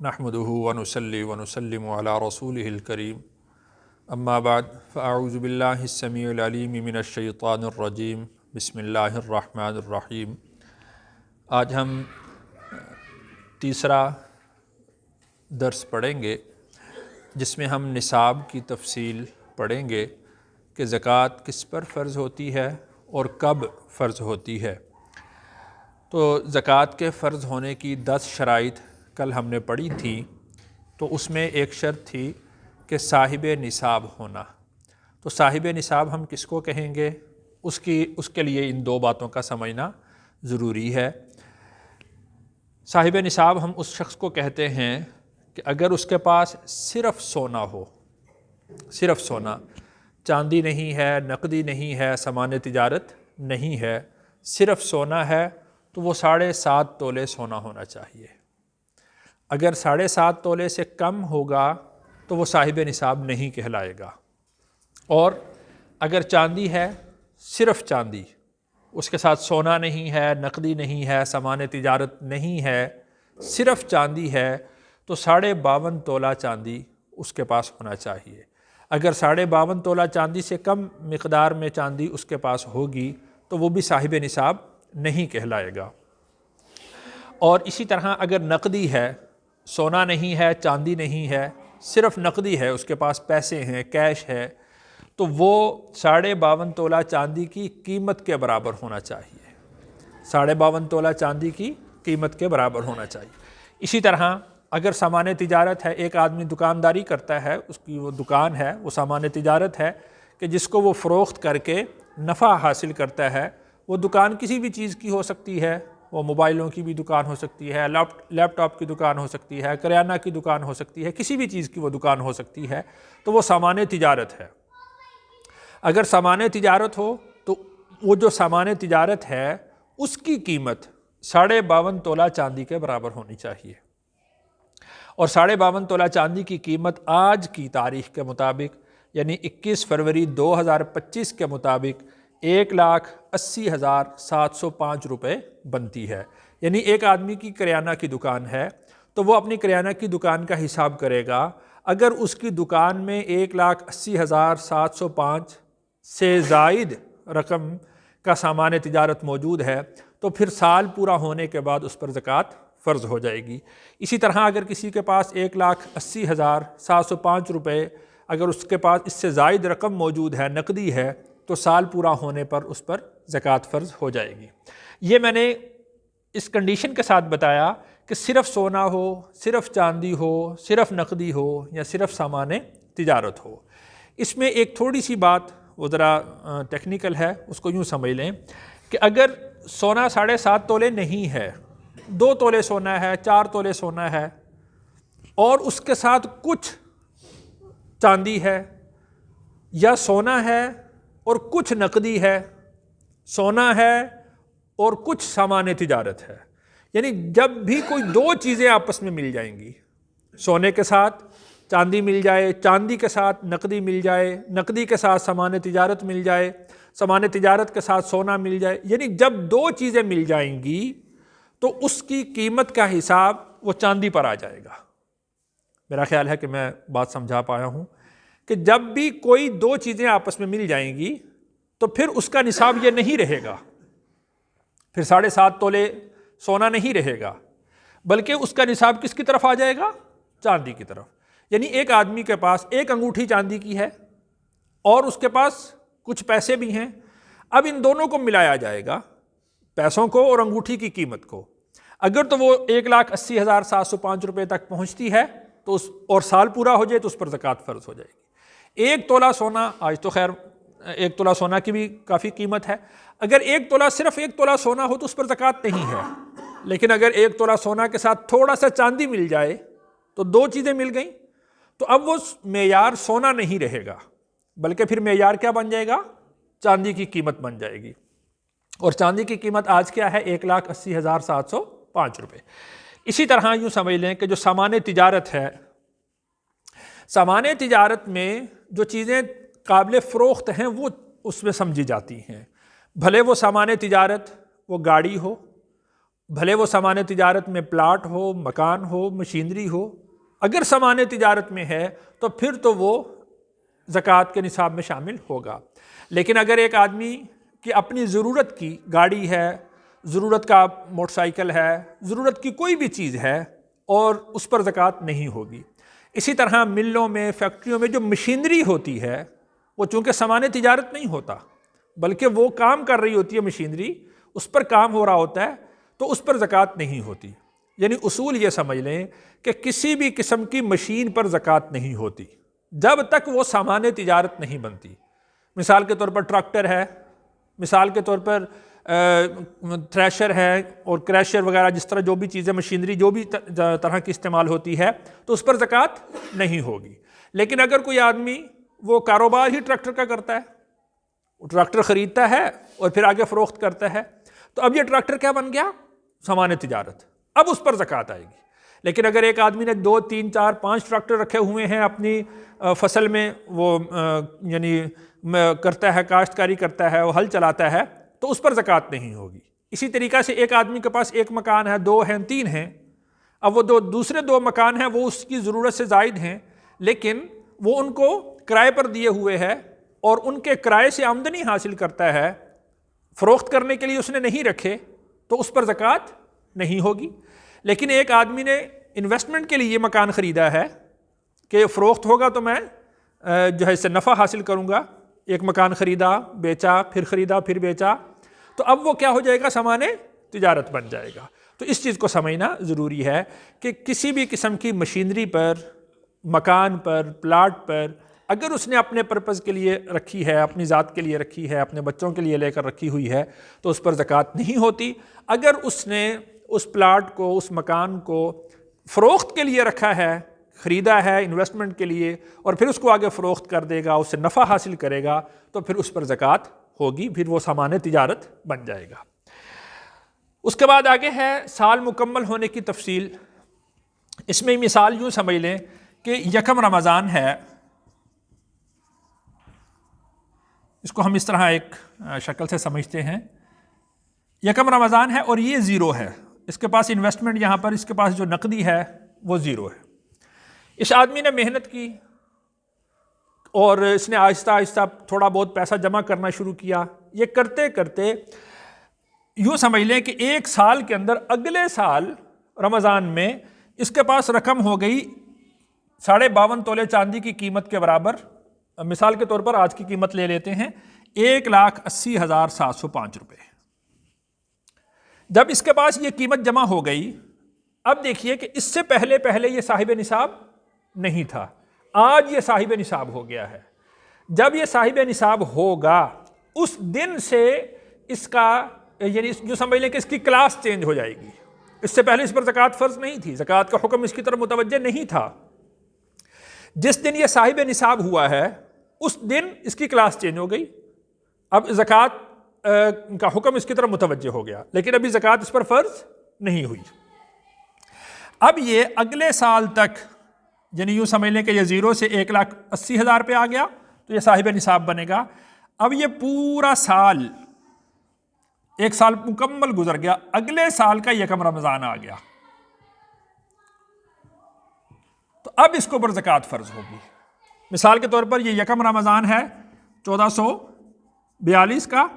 نحمده ونصلي ونسلم على رسوله الكريم اما بعد فاعوذ باللہ السمیع العلیم من الشیطان الرجیم بسم اللہ الرحمن الرحیم۔ آج ہم تیسرا درس پڑھیں گے جس میں ہم نصاب کی تفصیل پڑھیں گے کہ زکوٰۃ کس پر فرض ہوتی ہے اور کب فرض ہوتی ہے۔ تو زکوٰۃ کے فرض ہونے کی 10 شرائط کل ہم نے پڑھی تھی، تو اس میں ایک شرط تھی کہ صاحب نصاب ہونا۔ تو صاحب نصاب ہم کس کو کہیں گے، اس کے لیے ان 2 باتوں کا سمجھنا ضروری ہے۔ صاحب نصاب ہم اس شخص کو کہتے ہیں کہ اگر اس کے پاس صرف سونا ہو، صرف سونا، چاندی نہیں ہے، نقدی نہیں ہے، سامان تجارت نہیں ہے، صرف سونا ہے، تو وہ 7.5 تولے سونا ہونا چاہیے۔ اگر 7.5 تولے سے کم ہوگا تو وہ صاحب نصاب نہیں کہلائے گا۔ اور اگر چاندی ہے، صرف چاندی، اس کے ساتھ سونا نہیں ہے، نقدی نہیں ہے، سامان تجارت نہیں ہے، صرف چاندی ہے، تو 52.5 تولہ چاندی اس کے پاس ہونا چاہیے۔ اگر 52.5 تولہ چاندی سے کم مقدار میں چاندی اس کے پاس ہوگی تو وہ بھی صاحب نصاب نہیں کہلائے گا۔ اور اسی طرح اگر نقدی ہے، سونا نہیں ہے، چاندی نہیں ہے، صرف نقدی ہے، اس کے پاس پیسے ہیں، کیش ہے، تو وہ 52.5 تولہ چاندی کی قیمت کے برابر ہونا چاہیے۔ 52.5 تولہ چاندی کی قیمت کے برابر ہونا چاہیے۔ اسی طرح اگر سامان تجارت ہے، ایک آدمی دکانداری کرتا ہے، اس کی وہ دکان ہے، وہ سامان تجارت ہے کہ جس کو وہ فروخت کر کے نفع حاصل کرتا ہے۔ وہ دکان کسی بھی چیز کی ہو سکتی ہے، وہ موبائلوں کی بھی دکان ہو سکتی ہے، لیپ ٹاپ کی دکان ہو سکتی ہے، کریانہ کی دکان ہو سکتی ہے، کسی بھی چیز کی وہ دکان ہو سکتی ہے، تو وہ سامان تجارت ہے۔ اگر سامان تجارت ہو تو وہ جو سامان تجارت ہے اس کی قیمت 52.5 تولہ چاندی کے برابر ہونی چاہیے۔ اور 52.5 تولہ چاندی کی قیمت آج کی تاریخ کے مطابق یعنی 21 فروری 2025 کے مطابق 1,80,705 روپے بنتی ہے۔ یعنی ایک آدمی کی کریانہ کی دکان ہے تو وہ اپنی کریانہ کی دکان کا حساب کرے گا۔ اگر اس کی دکان میں 1,80,705 سے زائد رقم کا سامان تجارت موجود ہے تو پھر سال پورا ہونے کے بعد اس پر زکوٰۃ فرض ہو جائے گی۔ اسی طرح اگر کسی کے پاس 1,80,705 روپے، اگر اس کے پاس اس سے زائد رقم موجود ہے، نقدی ہے، تو سال پورا ہونے پر اس پر زکوٰۃ فرض ہو جائے گی۔ یہ میں نے اس کنڈیشن کے ساتھ بتایا کہ صرف سونا ہو، صرف چاندی ہو، صرف نقدی ہو یا صرف سامان تجارت ہو۔ اس میں ایک تھوڑی سی بات وہ ذرا ٹیکنیکل ہے، اس کو یوں سمجھ لیں کہ اگر سونا 7.5 تولے نہیں ہے، 2 تولے سونا ہے، 4 تولے سونا ہے، اور اس کے ساتھ کچھ چاندی ہے یا سونا ہے اور کچھ نقدی ہے، سونا ہے اور کچھ سامان تجارت ہے، یعنی جب بھی کوئی 2 چیزیں آپس میں مل جائیں گی، سونے کے ساتھ چاندی مل جائے، چاندی کے ساتھ نقدی مل جائے، نقدی کے ساتھ سامان تجارت مل جائے، سامان تجارت کے ساتھ سونا مل جائے، یعنی جب 2 چیزیں مل جائیں گی تو اس کی قیمت کا حساب وہ چاندی پر آ جائے گا۔ میرا خیال ہے کہ میں بات سمجھا پایا ہوں کہ جب بھی کوئی 2 چیزیں آپس میں مل جائیں گی تو پھر اس کا نصاب یہ نہیں رہے گا، پھر 7.5 تولے سونا نہیں رہے گا، بلکہ اس کا نصاب کس کی طرف آ جائے گا؟ چاندی کی طرف۔ یعنی ایک آدمی کے پاس ایک انگوٹھی چاندی کی ہے اور اس کے پاس کچھ پیسے بھی ہیں، اب ان دونوں کو ملایا جائے گا، پیسوں کو اور انگوٹھی کی قیمت کو۔ اگر تو وہ 1,80,705 روپے تک پہنچتی ہے تو اور سال پورا ہو جائے تو اس پر زکوٰۃ فرض ہو جائے گی۔ 1 تولہ سونا، آج تو خیر 1 تولہ سونا کی بھی کافی قیمت ہے، اگر 1 تولہ صرف 1 تولہ سونا ہو تو اس پر زکوٰۃ نہیں ہے، لیکن اگر 1 تولہ سونا کے ساتھ تھوڑا سا چاندی مل جائے تو 2 چیزیں مل گئیں، تو اب وہ معیار سونا نہیں رہے گا، بلکہ پھر معیار کیا بن جائے گا؟ چاندی کی قیمت بن جائے گی۔ اور چاندی کی قیمت آج کیا ہے؟ 1,80,705 روپے۔ اسی طرح یوں سمجھ لیں کہ جو سامان تجارت ہے، سامان تجارت میں جو چیزیں قابل فروخت ہیں وہ اس میں سمجھی جاتی ہیں، بھلے وہ سامان تجارت وہ گاڑی ہو، بھلے وہ سامان تجارت میں پلاٹ ہو، مکان ہو، مشینری ہو، اگر سامان تجارت میں ہے تو پھر تو وہ زکوٰۃ کے نصاب میں شامل ہوگا۔ لیکن اگر ایک آدمی کی اپنی ضرورت کی گاڑی ہے، ضرورت کا موٹر سائیکل ہے، ضرورت کی کوئی بھی چیز ہے اور اس پر زکوٰۃ نہیں ہوگی۔ اسی طرح ملوں میں، فیکٹریوں میں جو مشینری ہوتی ہے وہ چونکہ سامان تجارت نہیں ہوتا بلکہ وہ کام کر رہی ہوتی ہے مشینری، اس پر کام ہو رہا ہوتا ہے، تو اس پر زکوٰۃ نہیں ہوتی۔ یعنی اصول یہ سمجھ لیں کہ کسی بھی قسم کی مشین پر زکوٰۃ نہیں ہوتی جب تک وہ سامان تجارت نہیں بنتی۔ مثال کے طور پر ٹریکٹر ہے، مثال کے طور پر تھریشر ہے اور کریشر وغیرہ، جس طرح جو بھی چیزیں مشینری جو بھی طرح کی استعمال ہوتی ہے تو اس پر زکوٰۃ نہیں ہوگی۔ لیکن اگر کوئی آدمی وہ کاروبار ہی ٹریکٹر کا کرتا ہے، وہ ٹریکٹر خریدتا ہے اور پھر آگے فروخت کرتا ہے، تو اب یہ ٹریکٹر کیا بن گیا؟ سامان تجارت، اب اس پر زکوٰۃ آئے گی۔ لیکن اگر ایک آدمی نے 2 3 4 5 ٹریکٹر رکھے ہوئے ہیں اپنی فصل میں، وہ یعنی کرتا ہے، کاشتکاری کرتا ہے، وہ ہل چلاتا ہے، تو اس پر زکوٰۃ نہیں ہوگی۔ اسی طریقہ سے ایک آدمی کے پاس 1 مکان ہے، 2 ہیں، 3 ہیں، اب وہ دوسرے 2 مکان ہیں وہ اس کی ضرورت سے زائد ہیں، لیکن وہ ان کو کرائے پر دیے ہوئے ہے اور ان کے کرائے سے آمدنی حاصل کرتا ہے، فروخت کرنے کے لیے اس نے نہیں رکھے، تو اس پر زکوٰۃ نہیں ہوگی۔ لیکن ایک آدمی نے انویسٹمنٹ کے لیے یہ مکان خریدا ہے کہ فروخت ہوگا تو میں جو ہے اس سے نفع حاصل کروں گا، ایک مکان خریدا، بیچا، پھر خریدا، پھر بیچا، تو اب وہ کیا ہو جائے گا؟ سامان تجارت بن جائے گا۔ تو اس چیز کو سمجھنا ضروری ہے کہ کسی بھی قسم کی مشینری پر، مکان پر، پلاٹ پر اگر اس نے اپنے پرپز کے لیے رکھی ہے، اپنی ذات کے لیے رکھی ہے، اپنے بچوں کے لیے لے کر رکھی ہوئی ہے، تو اس پر زکوٰۃ نہیں ہوتی۔ اگر اس نے اس پلاٹ کو، اس مکان کو فروخت کے لیے رکھا ہے، خریدا ہے انویسٹمنٹ کے لیے، اور پھر اس کو آگے فروخت کر دے گا، اس سے نفع حاصل کرے گا، تو پھر اس پر زکوٰۃ ہوگی، پھر وہ سامان تجارت بن جائے گا۔ اس کے بعد آگے ہے سال مکمل ہونے کی تفصیل۔ اس میں مثال یوں سمجھ لیں کہ 1 رمضان ہے، اس کو ہم اس طرح ایک شکل سے سمجھتے ہیں، 1 رمضان ہے اور یہ 0 ہے، اس کے پاس انویسٹمنٹ یہاں پر، اس کے پاس جو نقدی ہے وہ 0 ہے۔ اس آدمی نے محنت کی اور اس نے آہستہ آہستہ تھوڑا بہت پیسہ جمع کرنا شروع کیا۔ یہ کرتے کرتے یوں سمجھ لیں کہ 1 سال کے اندر، اگلے سال رمضان میں اس کے پاس رقم ہو گئی 52.5 تولے چاندی کی قیمت کے برابر۔ مثال کے طور پر آج کی قیمت لے لیتے ہیں 1,80,705 روپے۔ جب اس کے پاس یہ قیمت جمع ہو گئی، اب دیکھیے کہ اس سے پہلے یہ صاحب نصاب نہیں تھا، آج یہ صاحب نصاب ہو گیا ہے۔ جب یہ صاحب نصاب ہوگا اس دن سے اس کا یعنی جو سمجھ لیں کہ اس کی کلاس چینج ہو جائے گی۔ اس سے پہلے اس پر زکوٰۃ فرض نہیں تھی، زکوٰۃ کا حکم اس کی طرف متوجہ نہیں تھا۔ جس دن یہ صاحب نصاب ہوا ہے اس دن اس کی کلاس چینج ہو گئی، اب زکوٰۃ کا حکم اس کی طرف متوجہ ہو گیا، لیکن ابھی زکوٰۃ اس پر فرض نہیں ہوئی۔ اب یہ اگلے سال تک، یعنی یوں سمجھ لیں کہ یہ 0 سے 1,80,000 پہ آ گیا تو یہ صاحب نصاب بنے گا۔ اب یہ پورا سال، 1 سال مکمل گزر گیا، اگلے سال کا 1 رمضان آ گیا، تو اب اس کو پر زکوٰۃ فرض ہوگی۔ مثال کے طور پر یہ 1 رمضان ہے 1442 کا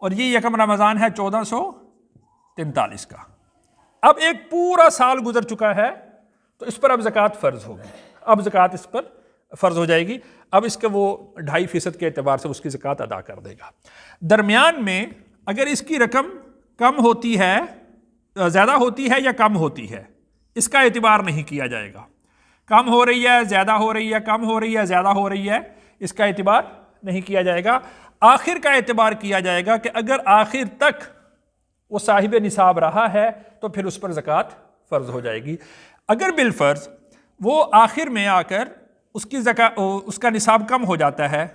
اور یہ 1 رمضان ہے 1443 کا۔ اب ایک پورا سال گزر چکا ہے تو اس پر اب زکوٰۃ فرض ہوگی، اب زکوٰۃ اس پر فرض ہو جائے گی۔ اب اس کے وہ 2.5% کے اعتبار سے اس کی زکوٰۃ ادا کر دے گا۔ درمیان میں اگر اس کی رقم کم ہوتی ہے، زیادہ ہوتی ہے یا کم ہوتی ہے، اس کا اعتبار نہیں کیا جائے گا۔ کم ہو رہی ہے، زیادہ ہو رہی ہے، کم ہو رہی ہے، زیادہ ہو رہی ہے، اس کا اعتبار نہیں کیا جائے گا۔ آخر کا اعتبار کیا جائے گا کہ اگر آخر تک وہ صاحب نصاب رہا ہے تو پھر اس پر زکوٰۃ فرض ہو جائے گی۔ اگر بالفرض وہ آخر میں آ کر اس کا نصاب کم ہو جاتا ہے،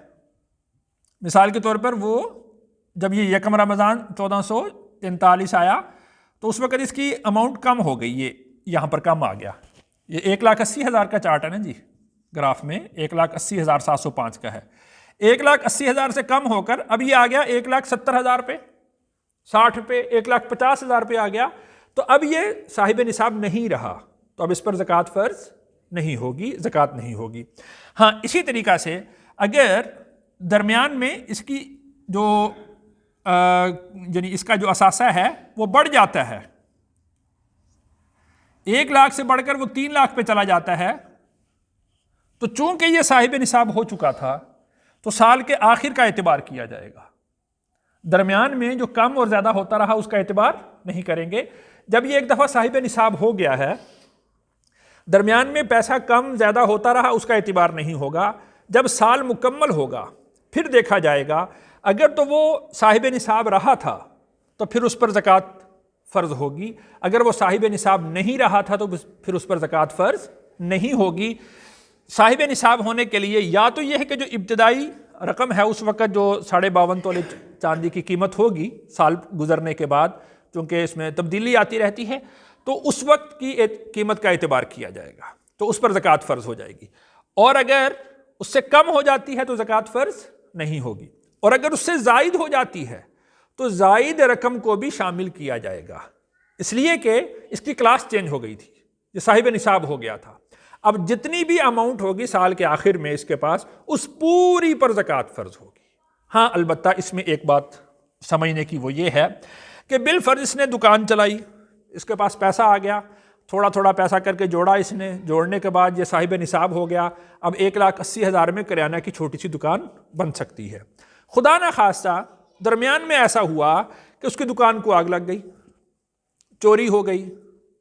مثال کے طور پر وہ جب یہ 1 رمضان 1443 آیا تو اس وقت اس کی اماؤنٹ کم ہو گئی، یہ یہاں پر کم آ گیا، یہ 1,80,000 کا چارٹ ہے نا جی، گراف میں 1,80,705 کا ہے، 1,80,000 سے کم ہو کر اب یہ آ گیا 1,70,000 پہ، 60 پہ، 1,50,000 پہ آ گیا۔ تو اب یہ صاحب نصاب نہیں رہا تو اب اس پر زکوٰۃ فرض نہیں ہوگی، زکوٰۃ نہیں ہوگی۔ ہاں اسی طریقہ سے اگر درمیان میں اس کی جو یعنی اس کا جو اثاثہ ہے وہ بڑھ جاتا ہے، 1 لاکھ سے بڑھ کر وہ 3 لاکھ پہ چلا جاتا ہے، تو چونکہ یہ صاحب نصاب ہو چکا تھا تو سال کے آخر کا اعتبار کیا جائے گا، درمیان میں جو کم اور زیادہ ہوتا رہا اس کا اعتبار نہیں کریں گے۔ جب یہ ایک دفعہ صاحب نصاب ہو گیا ہے، درمیان میں پیسہ کم زیادہ ہوتا رہا اس کا اعتبار نہیں ہوگا، جب سال مکمل ہوگا پھر دیکھا جائے گا، اگر تو وہ صاحب نصاب رہا تھا تو پھر اس پر زکوٰۃ فرض ہوگی، اگر وہ صاحب نصاب نہیں رہا تھا تو پھر اس پر زکوٰۃ فرض نہیں ہوگی۔ صاحب نصاب ہونے کے لیے یا تو یہ ہے کہ جو ابتدائی رقم ہے اس وقت جو 52.5 تولے چاندی کی قیمت ہوگی، سال گزرنے کے بعد چونکہ اس میں تبدیلی آتی رہتی ہے تو اس وقت کی قیمت کا اعتبار کیا جائے گا، تو اس پر زکوٰۃ فرض ہو جائے گی، اور اگر اس سے کم ہو جاتی ہے تو زکوٰۃ فرض نہیں ہوگی، اور اگر اس سے زائد ہو جاتی ہے تو زائد رقم کو بھی شامل کیا جائے گا، اس لیے کہ اس کی کلاس چینج ہو گئی تھی، یہ صاحب نصاب ہو گیا تھا۔ اب جتنی بھی اماؤنٹ ہوگی سال کے آخر میں اس کے پاس، اس پوری پر زکوٰۃ فرض ہوگی۔ ہاں البتہ اس میں ایک بات سمجھنے کی وہ یہ ہے کہ بالفرض اس نے دکان چلائی، اس کے پاس پیسہ آ گیا، تھوڑا تھوڑا پیسہ کر کے جوڑا، اس نے جوڑنے کے بعد یہ صاحب نصاب ہو گیا، اب 1,80,000 میں کریانہ کی چھوٹی سی دکان بن سکتی ہے۔ خدا نہ خواستہ درمیان میں ایسا ہوا کہ اس کی دکان کو آگ لگ گئی، چوری ہو گئی،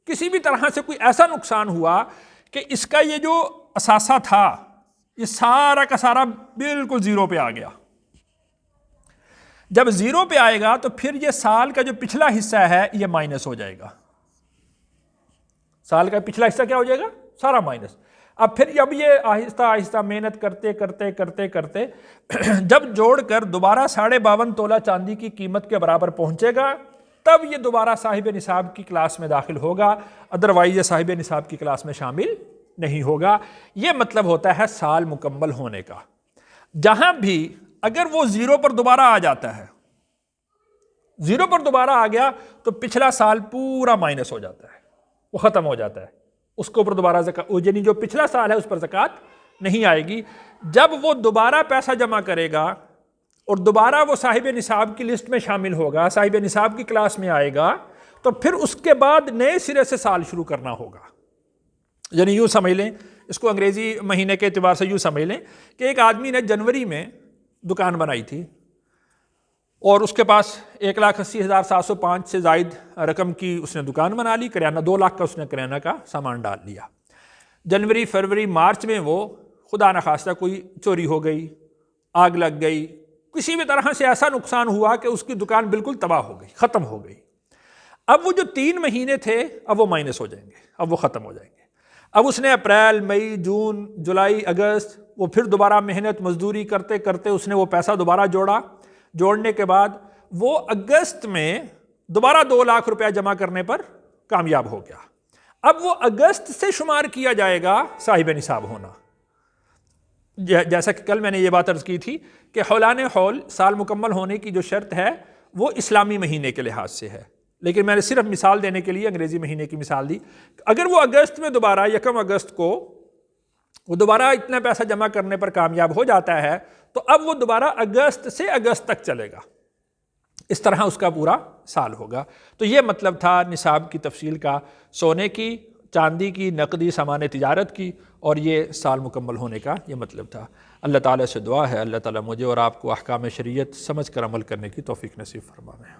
کسی بھی طرح سے کوئی ایسا نقصان ہوا کہ اس کا یہ جو اثاثہ تھا یہ سارا کا سارا بالکل زیرو پہ آ گیا۔ جب زیرو پہ آئے گا تو پھر یہ سال کا جو پچھلا حصہ ہے یہ مائنس ہو جائے گا، سال کا پچھلا حصہ کیا ہو جائے گا؟ سارا مائنس۔ اب پھر جب یہ آہستہ آہستہ محنت کرتے کرتے کرتے کرتے جب جوڑ کر دوبارہ 52.5 تولہ چاندی کی قیمت کے برابر پہنچے گا تب یہ دوبارہ صاحب نصاب کی کلاس میں داخل ہوگا، ادروائز یہ صاحب نصاب کی کلاس میں شامل نہیں ہوگا۔ یہ مطلب ہوتا ہے سال مکمل ہونے کا۔ جہاں بھی اگر وہ زیرو پر دوبارہ آ جاتا ہے، زیرو پر دوبارہ آ گیا تو پچھلا سال پورا مائنس ہو جاتا ہے، وہ ختم ہو جاتا ہے، اس کے اوپر دوبارہ زکوٰۃ، یعنی جو پچھلا سال ہے اس پر زکوٰۃ نہیں آئے گی۔ جب وہ دوبارہ پیسہ جمع کرے گا اور دوبارہ وہ صاحب نصاب کی لسٹ میں شامل ہوگا، صاحب نصاب کی کلاس میں آئے گا، تو پھر اس کے بعد نئے سرے سے سال شروع کرنا ہوگا۔ یعنی یوں سمجھ لیں، اس کو انگریزی مہینے کے اعتبار سے یوں سمجھ لیں کہ ایک آدمی نے جنوری میں دکان بنائی تھی اور اس کے پاس 1,80,705 سے زائد رقم کی اس نے دکان بنا لی، کریانہ 2 لاکھ کا اس نے کریانہ کا سامان ڈال لیا۔ جنوری، فروری، مارچ میں وہ خدا نخواستہ کوئی چوری ہو گئی، آگ لگ گئی، کسی بھی طرح سے ایسا نقصان ہوا کہ اس کی دکان بالکل تباہ ہو گئی، ختم ہو گئی۔ اب وہ جو 3 مہینے تھے اب وہ مائنس ہو جائیں گے، اب وہ ختم ہو جائیں گے۔ اب اس نے اپریل، مئی، جون، جولائی، اگست، وہ پھر دوبارہ محنت مزدوری کرتے کرتے اس نے وہ پیسہ دوبارہ جوڑا، جوڑنے کے بعد وہ اگست میں دوبارہ 2 لاکھ روپیہ جمع کرنے پر کامیاب ہو گیا۔ اب وہ اگست سے شمار کیا جائے گا صاحب نصاب ہونا۔ جیسا کہ کل میں نے یہ بات عرض کی تھی کہ حولان حول سال مکمل ہونے کی جو شرط ہے وہ اسلامی مہینے کے لحاظ سے ہے، لیکن میں نے صرف مثال دینے کے لیے انگریزی مہینے کی مثال دی۔ اگر وہ اگست میں دوبارہ 1 اگست کو وہ دوبارہ اتنا پیسہ جمع کرنے پر کامیاب ہو جاتا ہے تو اب وہ دوبارہ اگست سے اگست تک چلے گا، اس طرح اس کا پورا سال ہوگا۔ تو یہ مطلب تھا نصاب کی تفصیل کا، سونے کی، چاندی کی، نقدی سامان تجارت کی، اور یہ سال مکمل ہونے کا یہ مطلب تھا۔ اللہ تعالیٰ سے دعا ہے اللہ تعالیٰ مجھے اور آپ کو احکام شریعت سمجھ کر عمل کرنے کی توفیق نصیب فرمائے۔